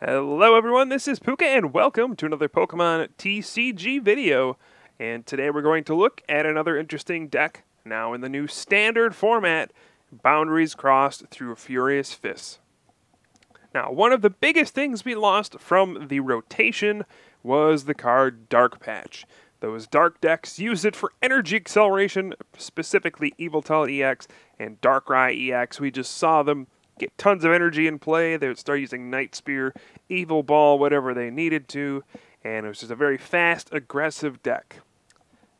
Hello everyone, this is Pooka and welcome to another Pokemon TCG video. And today we're going to look at another interesting deck, now in the new standard format, Boundaries Crossed through Furious Fists. Now, one of the biggest things we lost from the rotation was the card Dark Patch. Those dark decks use it for energy acceleration, specifically Yveltal EX and Darkrai EX. We just saw them get tons of energy in play. They would start using Night Spear, Evil Ball, whatever they needed to, and it was just a very fast, aggressive deck.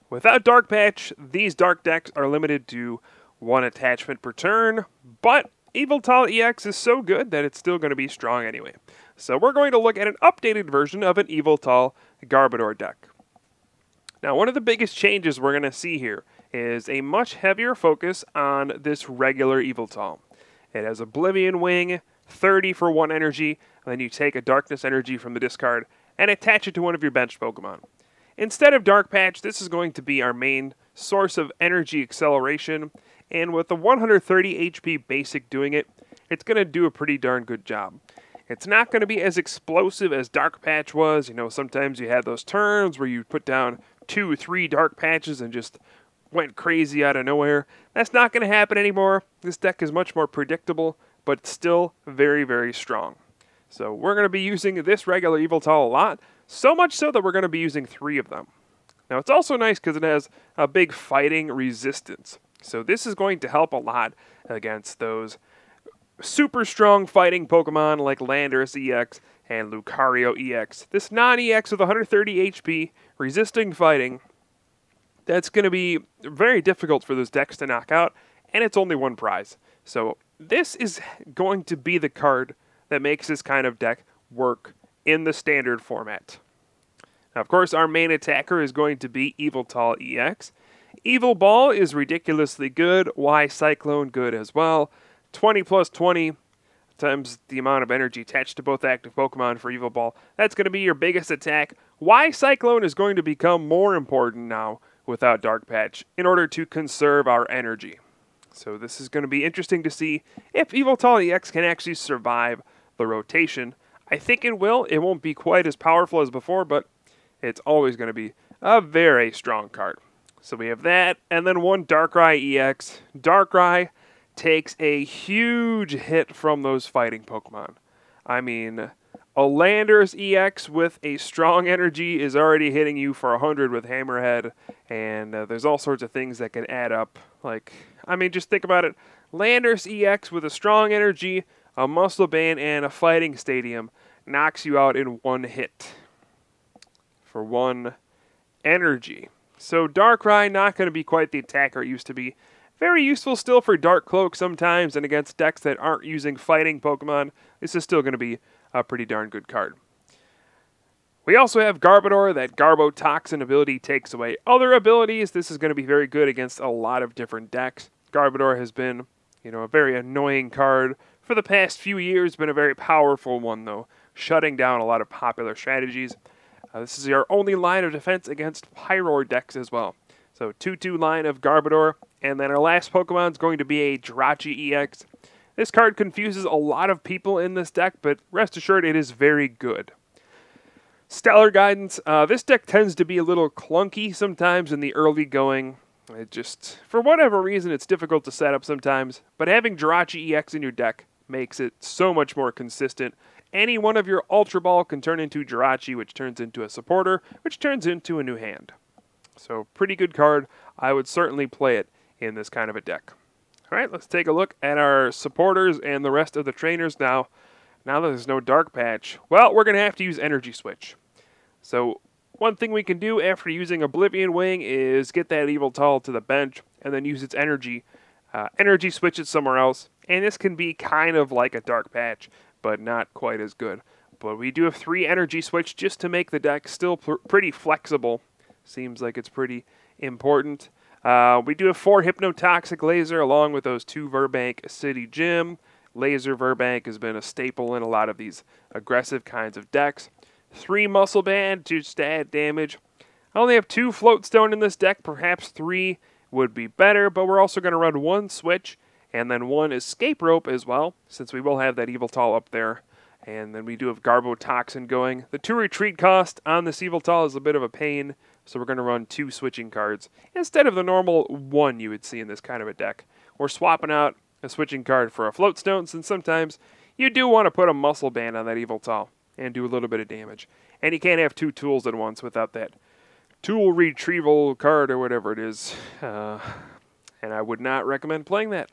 Without Dark Patch, these dark decks are limited to one attachment per turn, but Yveltal EX is so good that it's still going to be strong anyway. So we're going to look at an updated version of an Yveltal Garbodor deck. Now, one of the biggest changes we're going to see here is a much heavier focus on this regular Yveltal. It has Oblivion Wing, 30 for 1 energy, and then you take a Darkness energy from the discard and attach it to one of your benched Pokemon. Instead of Dark Patch, this is going to be our main source of energy acceleration, and with the 130 HP basic doing it, it's going to do a pretty darn good job. It's not going to be as explosive as Dark Patch was. You know, sometimes you had those turns where you put down 2 or 3 Dark Patches and just went crazy out of nowhere. That's not going to happen anymore. This deck is much more predictable, but still very, very strong. So we're going to be using this regular Yveltal a lot, so much so that we're going to be using 3 of them. Now, it's also nice because it has a big fighting resistance. So this is going to help a lot against those super strong fighting Pokemon like Landorus EX and Lucario EX. This non-EX with 130 HP, resisting fighting, that's going to be very difficult for those decks to knock out, and it's only 1 prize. So this is going to be the card that makes this kind of deck work in the standard format. Now, of course, our main attacker is going to be Yveltal EX. Evil Ball is ridiculously good. Y Cyclone good as well. 20 plus 20 times the amount of energy attached to both active Pokemon for Evil Ball. That's going to be your biggest attack. Y Cyclone is going to become more important now without Dark Patch in order to conserve our energy. So this is going to be interesting to see if Yveltal EX can actually survive the rotation. I think it will. It won't be quite as powerful as before, but it's always going to be a very strong card. So we have that, and then 1 Darkrai EX. Darkrai takes a huge hit from those fighting Pokemon. I mean, a Landorus EX with a strong energy is already hitting you for 100 with Hammerhead, and there's all sorts of things that can add up. Like, I mean, just think about it. Landorus EX with a strong energy, a Muscle Band, and a Fighting Stadium knocks you out in 1 hit for 1 energy. So Darkrai not going to be quite the attacker it used to be. Very useful still for Dark Cloak sometimes, and against decks that aren't using fighting Pokemon, this is still going to be a pretty darn good card. We also have Garbodor. That Garbotoxin ability takes away other abilities. This is going to be very good against a lot of different decks. Garbodor has been, you know, a very annoying card for the past few years, been a very powerful one though, shutting down a lot of popular strategies. This is our only line of defense against Pyroar decks as well. So 2-2 line of Garbodor, and then our last Pokemon is going to be a Jirachi EX. This card confuses a lot of people in this deck, but rest assured it is very good. Stellar Guidance. This deck tends to be a little clunky sometimes in the early going. It just, for whatever reason, it's difficult to set up sometimes, but having Jirachi EX in your deck makes it so much more consistent. Any one of your Ultra Ball can turn into Jirachi, which turns into a supporter, which turns into a new hand. So, pretty good card. I would certainly play it in this kind of a deck. Alright, let's take a look at our supporters and the rest of the trainers now. Now that there's no Dark Patch, well, we're going to have to use Energy Switch. So, one thing we can do after using Oblivion Wing is get that Yveltal to the bench and then use its energy. Energy Switch it somewhere else. And this can be kind of like a Dark Patch, but not quite as good. But we do have 3 Energy Switch just to make the deck still pretty flexible. Seems like it's pretty important. We do have 4 Hypnotoxic Laser along with those 2 Verbank City Gym. Laser Verbank has been a staple in a lot of these aggressive kinds of decks. 3 Muscle Band to stat damage. I only have 2 Float Stone in this deck. Perhaps 3 would be better, but we're also going to run 1 Switch and then 1 Escape Rope as well, since we will have that Yveltal up there. And then we do have Garbotoxin going. The 2 retreat cost on this Yveltal is a bit of a pain, so we're going to run 2 switching cards instead of the normal 1 you would see in this kind of a deck. We're swapping out a switching card for a Floatstone, since sometimes you do want to put a Muscle Band on that Yveltal and do a little bit of damage. And you can't have 2 tools at once without that tool retrieval card or whatever it is. And I would not recommend playing that.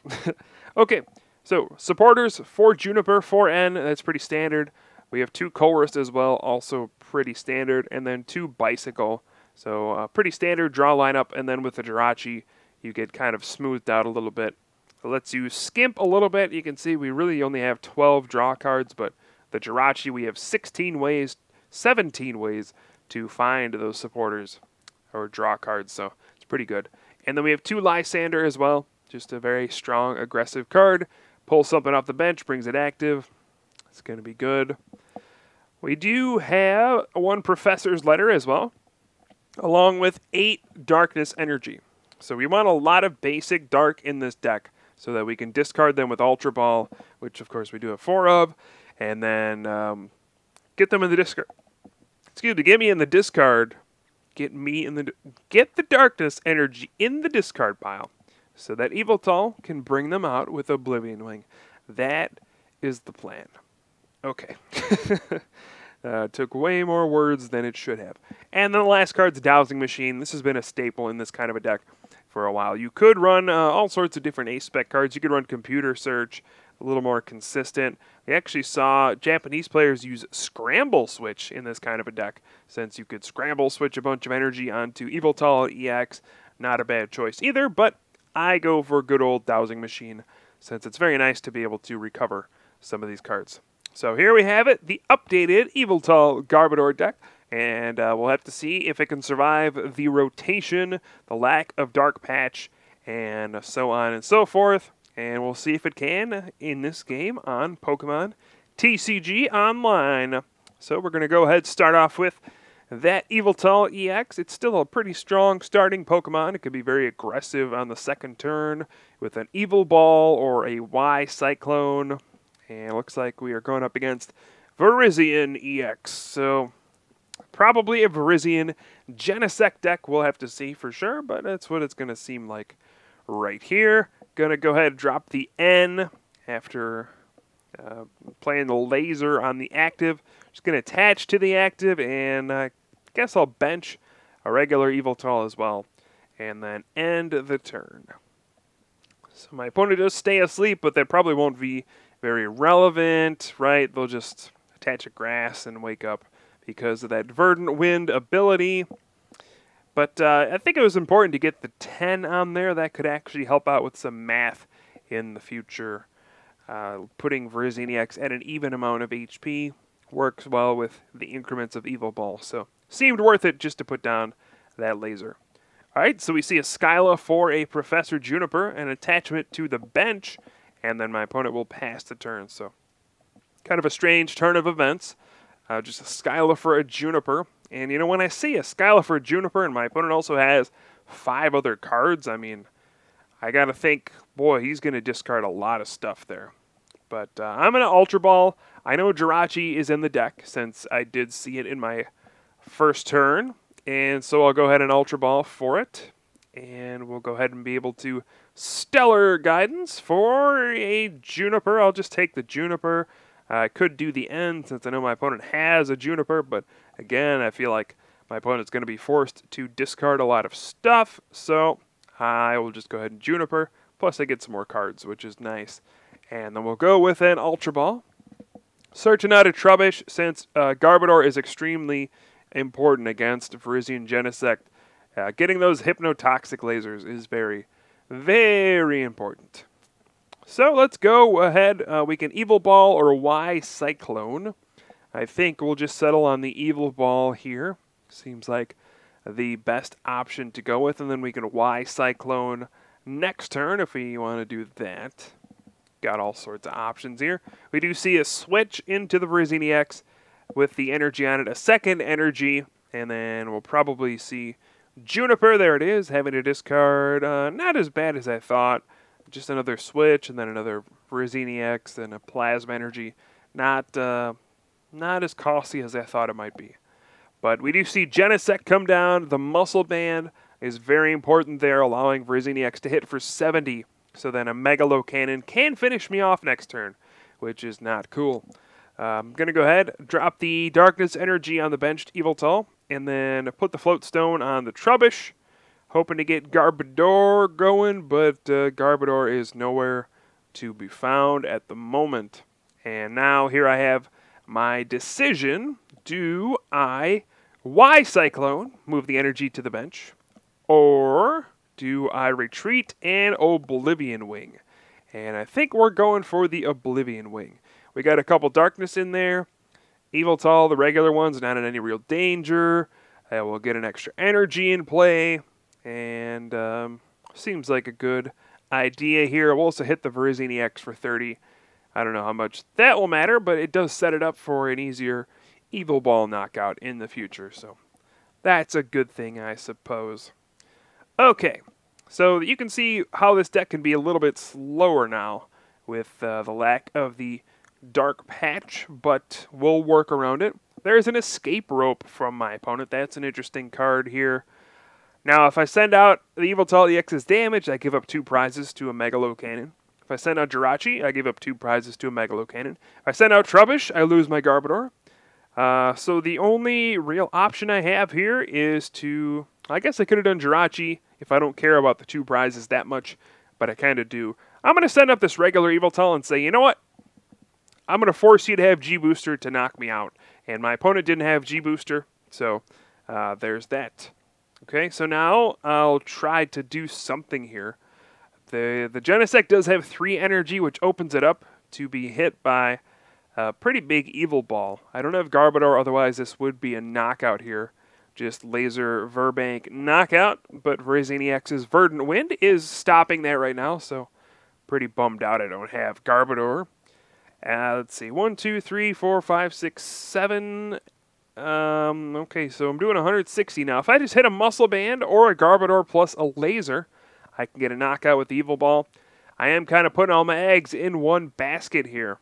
Okay. So, supporters, 4 Juniper, 4 N, that's pretty standard. We have 2 Colress as well, also pretty standard. And then 2 Bicycle, so pretty standard draw lineup. And then with the Jirachi, you get kind of smoothed out a little bit. It lets you skimp a little bit. You can see we really only have 12 draw cards, but the Jirachi, we have 17 ways to find those supporters or draw cards, so it's pretty good. And then we have 2 Lysander as well, just a very strong, aggressive card. Pull something off the bench, brings it active. It's going to be good. We do have 1 Professor's Letter as well, along with 8 Darkness Energy. So we want a lot of basic dark in this deck so that we can discard them with Ultra Ball, which of course we do have 4 of, and then get them in the discard. Excuse me, get me in the discard. Get the Darkness Energy in the discard pile, so that Yveltal can bring them out with Oblivion Wing. That is the plan. Okay. Took way more words than it should have. And then the last card's Dowsing Machine. This has been a staple in this kind of a deck for a while. You could run all sorts of different A-Spec cards. You could run Computer Search, a little more consistent. We actually saw Japanese players use Scramble Switch in this kind of a deck, since you could Scramble Switch a bunch of energy onto Yveltal EX. Not a bad choice either, but I go for good old Dowsing Machine, since it's very nice to be able to recover some of these cards. So here we have it, the updated Yveltal Garbodor deck, and we'll have to see if it can survive the rotation, the lack of Dark Patch, and so on and so forth. And we'll see if it can in this game on Pokemon TCG Online. So we're going to go ahead and start off with that Yveltal EX. It's still a pretty strong starting Pokemon. It could be very aggressive on the second turn with an Evil Ball or a Y Cyclone. And it looks like we are going up against Virizion EX. So probably a Virizion Genesect deck. We'll have to see for sure, but that's what it's going to seem like right here. Going to go ahead and drop the N after playing the laser on the active. Just going to attach to the active, and I guess I'll bench a regular Yveltal as well, and then end the turn. So my opponent does stay asleep, but that probably won't be very relevant, right? They'll just attach a grass and wake up because of that Verdant Wind ability. But I think it was important to get the 10 on there. That could actually help out with some math in the future. Putting Virizion EX at an even amount of HP works well with the increments of Evil Ball. So seemed worth it just to put down that laser. Alright, so we see a Skyla for a Professor Juniper, an attachment to the bench, and then my opponent will pass the turn. So kind of a strange turn of events. Just a Skyla for a Juniper. And, you know, when I see a Skyla for a Juniper and my opponent also has 5 other cards, I mean, I got to think, boy, he's going to discard a lot of stuff there. But I'm going to Ultra Ball. I know Jirachi is in the deck since I did see it in my first turn. And so I'll go ahead and Ultra Ball for it. And we'll go ahead and be able to Stellar Guidance for a Juniper. I'll just take the Juniper. I could do the N since I know my opponent has a Juniper, but again, I feel like my opponent's going to be forced to discard a lot of stuff, so I will just go ahead and Juniper, plus I get some more cards, which is nice. And then we'll go with an Ultra Ball. Searching out a Trubbish, since Garbodor is extremely important against Virizion Genesect. Getting those Hypnotoxic lasers is very, very important. So let's go ahead. We can Evil Ball or Y Cyclone. I think we'll just settle on the Evil Ball here. Seems like the best option to go with. And then we can Y Cyclone next turn if we want to do that. Got all sorts of options here. We do see a switch into the Virizion EX with the energy on it. A second energy. And then we'll probably see Juniper. There it is. Having to discard. Not as bad as I thought. Just another switch, and then another Virizion EX, and a Plasma Energy. Not as costly as I thought it might be. But we do see Genesect come down. The Muscle Band is very important there, allowing Virizion EX to hit for 70. So then a Megalo Cannon can finish me off next turn, which is not cool. I'm going to go ahead, drop the Darkness Energy on the benched Yveltal, and then put the Float Stone on the Trubbish, hoping to get Garbodor going, but Garbodor is nowhere to be found at the moment. And now here I have my decision. Do I Y-Cyclone, move the energy to the bench, or do I retreat and Oblivion Wing? And I think we're going for the Oblivion Wing. We got a couple Darkness in there. Yveltal, the regular one's not in any real danger. We'll get an extra energy in play. And seems like a good idea here. We'll also hit the Virizion EX for 30. I don't know how much that will matter, but it does set it up for an easier Evil Ball knockout in the future. So that's a good thing, I suppose. Okay, so you can see how this deck can be a little bit slower now with the lack of the Dark Patch, but we'll work around it. There's an Escape Rope from my opponent. That's an interesting card here. Now, if I send out the Yveltal EX's damage, I give up 2 prizes to a Megalo Cannon. If I send out Jirachi, I give up 2 prizes to a Megalo Cannon. If I send out Trubbish, I lose my Garbodor. So the only real option I have here is to... I guess I could have done Jirachi if I don't care about the 2 prizes that much, but I kind of do. I'm going to send up this regular Yveltal and say, you know what? I'm going to force you to have G-Booster to knock me out. And my opponent didn't have G-Booster, so there's that. Okay, so now I'll try to do something here. The Genesect does have 3 energy, which opens it up to be hit by a pretty big Evil Ball. I don't have Garbodor, otherwise this would be a knockout here. Just Laser Verbank knockout, but Virizion EX's Verdant Wind is stopping that right now, so pretty bummed out I don't have Garbodor. Let's see, 1, 2, 3, 4, 5, 6, 7. Okay, so I'm doing 160 now. If I just hit a Muscle Band or a Garbodor plus a Laser, I can get a knockout with the Evil Ball. I am kind of putting all my eggs in one basket here,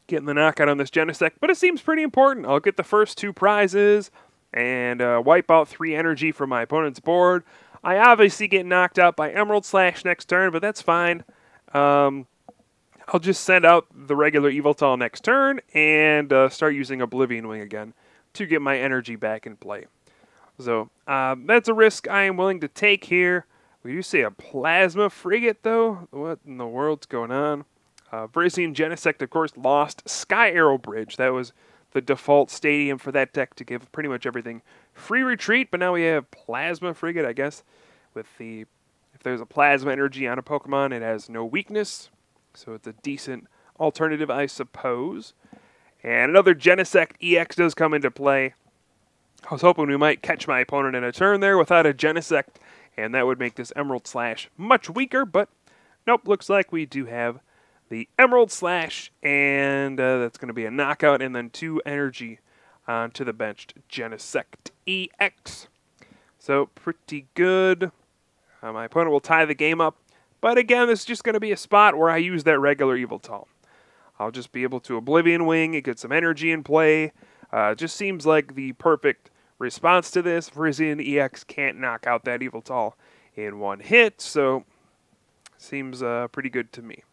getting the knockout on this Genesect, but it seems pretty important. I'll get the first 2 prizes and wipe out 3 energy from my opponent's board. I obviously get knocked out by Emerald Slash next turn, but that's fine. I'll just send out the regular Yveltal next turn and start using Oblivion Wing again to get my energy back in play. So that's a risk I am willing to take here. We do see a Plasma Frigate, though. What in the world's going on? Virizion Genesect, of course, lost Sky Arrow Bridge. That was the default stadium for that deck to give pretty much everything free retreat, but now we have Plasma Frigate, I guess. With the, if there's a Plasma Energy on a Pokemon, it has no weakness. So it's a decent alternative, I suppose. And another Genesect EX does come into play. I was hoping we might catch my opponent in a turn there without a Genesect, and that would make this Emerald Slash much weaker, but nope, looks like we do have the Emerald Slash, and that's going to be a knockout, and then 2 energy onto the benched Genesect EX. So pretty good. My opponent will tie the game up. But again, this is just going to be a spot where I use that regular Yveltal. I'll just be able to Oblivion Wing, get some energy in play. It just seems like the perfect response to this. Virizion EX can't knock out that Yveltal in one hit, so seems pretty good to me.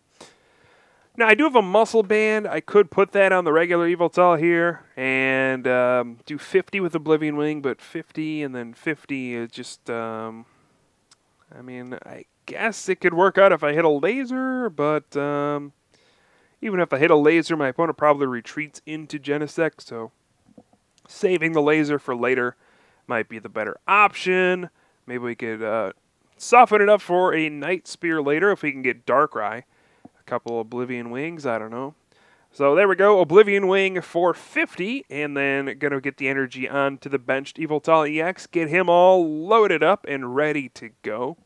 Now, I do have a Muscle Band. I could put that on the regular Yveltal here and do 50 with Oblivion Wing, but 50 and then 50 is just... I mean, I guess it could work out if I hit a Laser, but even if I hit a Laser, my opponent probably retreats into Genesect, so saving the Laser for later might be the better option. Maybe we could soften it up for a Night Spear later if we can get Darkrai. A couple Oblivion Wings, I don't know. So there we go, Oblivion Wing for 50, and then going to get the energy onto the benched Yveltal EX, get him all loaded up and ready to go.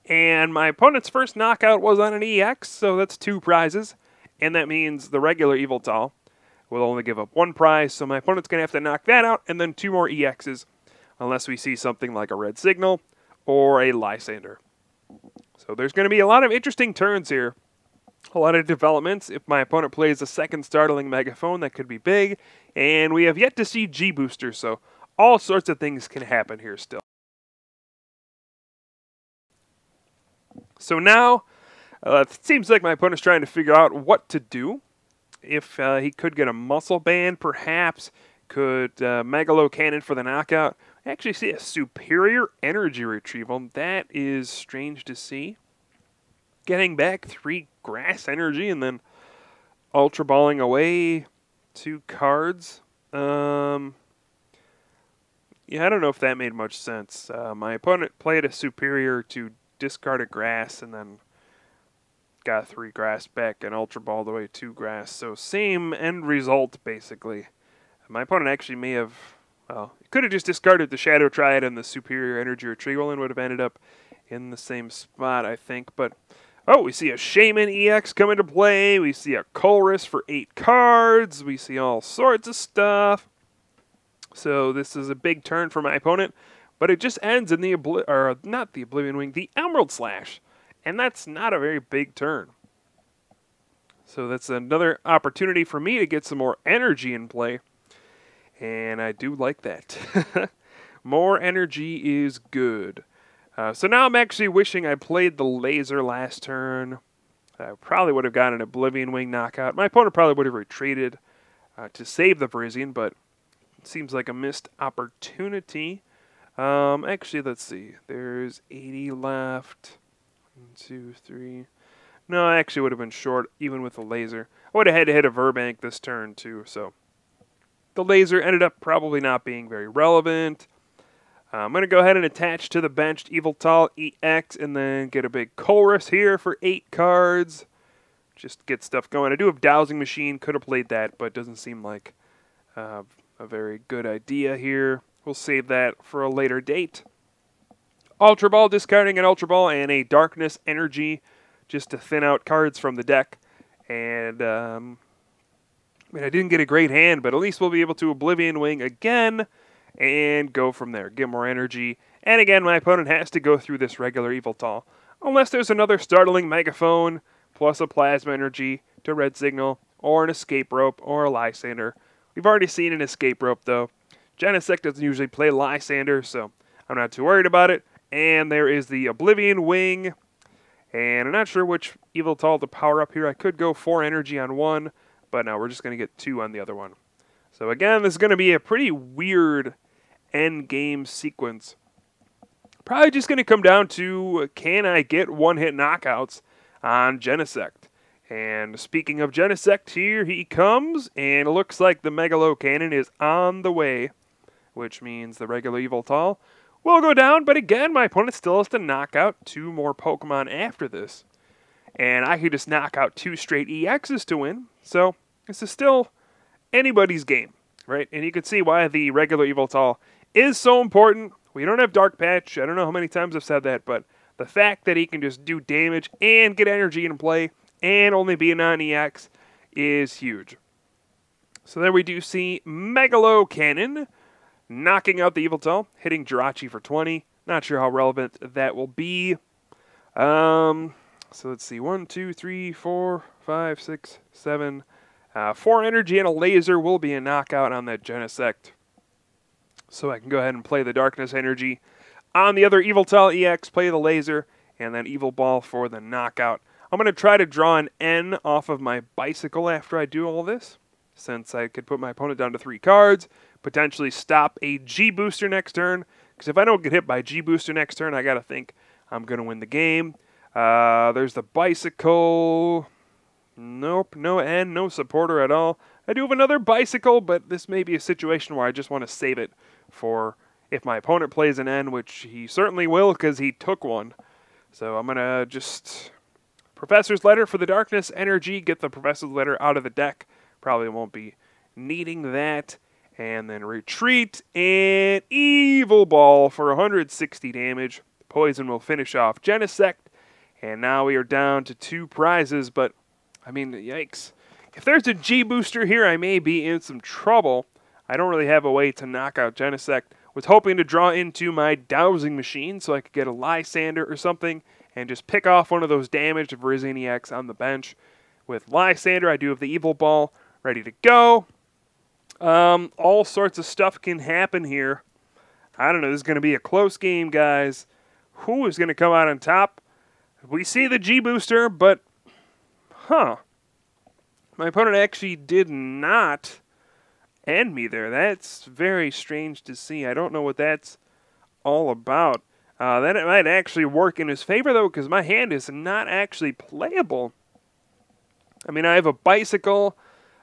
And my opponent's first knockout was on an EX, so that's 2 prizes, and that means the regular Yveltal will only give up 1 prize, so my opponent's going to have to knock that out, and then 2 more EXs, unless we see something like a Red Signal or a Lysander. So there's going to be a lot of interesting turns here. A lot of developments. If my opponent plays a second startling megaphone, that could be big. And we have yet to see G-Booster, so all sorts of things can happen here still. So now, it seems like my opponent's trying to figure out what to do. If he could get a Muscle Band, perhaps. Could Megalo Cannon for the knockout. I actually see a Superior Energy Retrieval. That is strange to see. Getting back 3 Grass Energy and then Ultra Balling away 2 cards. Yeah, I don't know if that made much sense. My opponent played a Superior to discard a Grass and then got 3 Grass back and Ultra Balled away 2 Grass. So same end result, basically. My opponent actually may have, well, he could have just discarded the Shadow Triad and the Superior Energy Retrieval and would have ended up in the same spot, I think. But, oh, we see a Shaman EX come into play. We see a Colress for 8 cards. We see all sorts of stuff. So this is a big turn for my opponent. But it just ends in the, not the Oblivion Wing, the Emerald Slash. And that's not a very big turn. So that's another opportunity for me to get some more energy in play. And I do like that. More energy is good. So now I'm actually wishing I played the Laser last turn. I probably would have gotten an Oblivion Wing knockout. My opponent probably would have retreated to save the Parisian, but it seems like a missed opportunity. Actually, let's see. There's 80 left. 1, 2, 3. No, I actually would have been short even with the Laser. I would have had to hit a Verbank this turn too, so the Laser ended up probably not being very relevant. I'm going to go ahead and attach to the benched Yveltal EX and then get a big Colress here for 8 cards. Just get stuff going. I do have Dowsing Machine. Could have played that, but it doesn't seem like a very good idea here. We'll save that for a later date. Ultra Ball, discarding an Ultra Ball and a Darkness Energy just to thin out cards from the deck. And I mean, I didn't get a great hand, but at least we'll be able to Oblivion Wing again and go from there. Get more energy. And again, my opponent has to go through this regular Yveltal. Unless there's another Startling Megaphone, plus a Plasma Energy to Red Signal, or an Escape Rope, or a Lysander. We've already seen an Escape Rope, though. Genesect doesn't usually play Lysander, so I'm not too worried about it. And there is the Oblivion Wing. And I'm not sure which Yveltal to power up here. I could go 4 energy on one, but no, we're just going to get 2 on the other one. So again, this is going to be a pretty weird end game sequence. Probably just going to come down to, can I get one-hit knockouts on Genesect? And speaking of Genesect, here he comes, and it looks like the Megalo Cannon is on the way, which means the regular Yveltal will go down, but again, my opponent still has to knock out 2 more Pokemon after this. And I could just knock out 2 straight EXs to win, so this is still anybody's game, right? And you can see why the regular Yveltal is so important. We don't have Dark Patch. I don't know how many times I've said that, but the fact that he can just do damage and get energy in play and only be a non-EX is huge. So there we do see Megalo Cannon knocking out the Yveltal, hitting Jirachi for 20. Not sure how relevant that will be. So let's see. 1, 2, 3, 4, 5, 6, 7. 4 energy and a Laser will be a knockout on that Genesect. So I can go ahead and play the Darkness Energy on the other Yveltal EX, play the Laser, and then Evil Ball for the knockout. I'm going to try to draw an N off of my Bicycle after I do all this, since I could put my opponent down to 3 cards, potentially stop a G-Booster next turn, because if I don't get hit by G-Booster next turn, I got to think I'm going to win the game. There's the Bicycle. Nope, no N, no supporter at all. I do have another Bicycle, but this may be a situation where I just want to save it for if my opponent plays an N, which he certainly will because he took one. So I'm going to just Professor's Letter for the Darkness Energy, get the Professor's Letter out of the deck. Probably won't be needing that. And then retreat and Evil Ball for 160 damage. Poison will finish off Genesect. And now we are down to 2 prizes, but I mean, yikes. If there's a G-Booster here, I may be in some trouble. I don't really have a way to knock out Genesect. Was hoping to draw into my Dowsing Machine so I could get a Lysander or something and just pick off one of those damaged Virizion EX on the bench. with Lysander. I do have the Yveltal ready to go. All sorts of stuff can happen here. I don't know. This is going to be a close game, guys. Who is going to come out on top? We see the G-Booster, but... Huh. My opponent actually did not end me there. That's very strange to see. I don't know what that's all about. That it might actually work in his favor, though, because my hand is not actually playable. I mean, I have a Bicycle,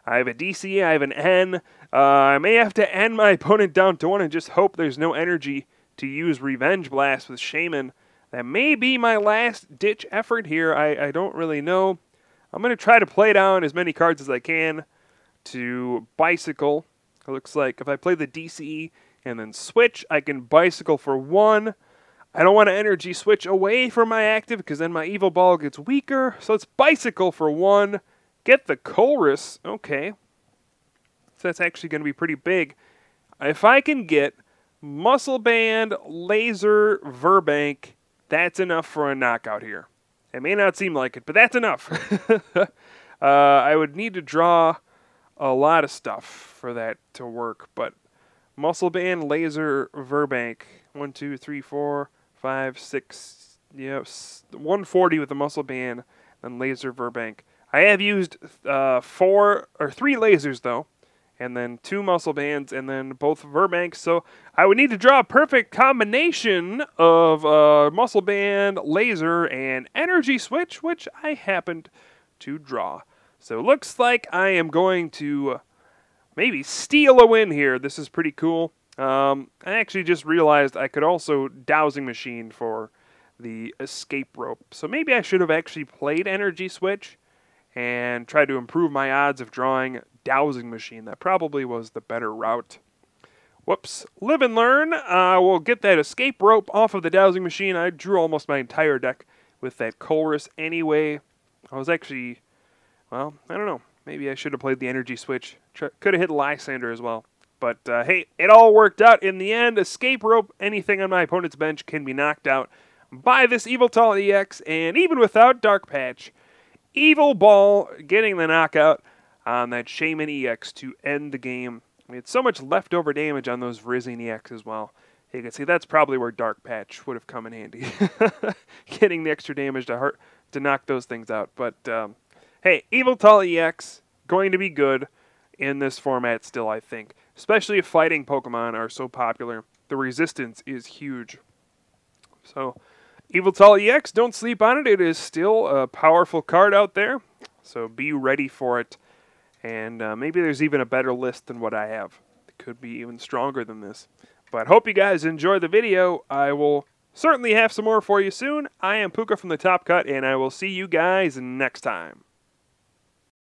I have a DC, I have an N. I may have to end my opponent down to 1 and just hope there's no energy to use Revenge Blast with Shaman. That may be my last-ditch effort here. I don't really know. I'm going to try to play down as many cards as I can to Bicycle. It looks like if I play the DCE and then switch, I can Bicycle for 1. I don't want to energy switch away from my active because then my Yveltal gets weaker. So it's Bicycle for 1. Get the Chorus. Okay. So that's actually going to be pretty big. If I can get Muscle Band, Laser, Verbank, that's enough for a knockout here. It may not seem like it, but that's enough. I would need to draw a lot of stuff for that to work, but Muscle Band, Laser, Verbank, 1, 2, 3, 4, 5, 6, yes, 140 with the Muscle Band, then Laser, Verbank. I have used 3 lasers though, and then 2 Muscle Bands, and then both Verbanks. So I would need to draw a perfect combination of Muscle Band, Laser, and Energy Switch, which I happened to draw. So it looks like I am going to maybe steal a win here. This is pretty cool. I actually just realized I could also Dowsing Machine for the Escape Rope. So maybe I should have actually played Energy Switch and tried to improve my odds of drawing Dowsing Machine. That probably was the better route. Whoops. Live and learn. We'll get that Escape Rope off of the Dowsing Machine. I drew almost my entire deck with that Chorus anyway. I was actually, well, I don't know. Maybe I should have played the Energy Switch. Could have hit Lysander as well. But, hey, it all worked out in the end. Escape Rope, anything on my opponent's bench can be knocked out by this Yveltal EX. And even without Dark Patch, Yveltal getting the knockout on that Shaman EX to end the game. We had so much leftover damage on those Virizion EX as well. You can see that's probably where Dark Patch would have come in handy. Getting the extra damage to knock those things out. But, hey, Yveltal EX, going to be good in this format still, I think. Especially if fighting Pokemon are so popular. The resistance is huge. So, Yveltal EX, don't sleep on it. It is still a powerful card out there. So be ready for it. And maybe there's even a better list than what I have. It could be even stronger than this. But hope you guys enjoyed the video. I will certainly have some more for you soon. I am Pooka from the Top Cut, and I will see you guys next time.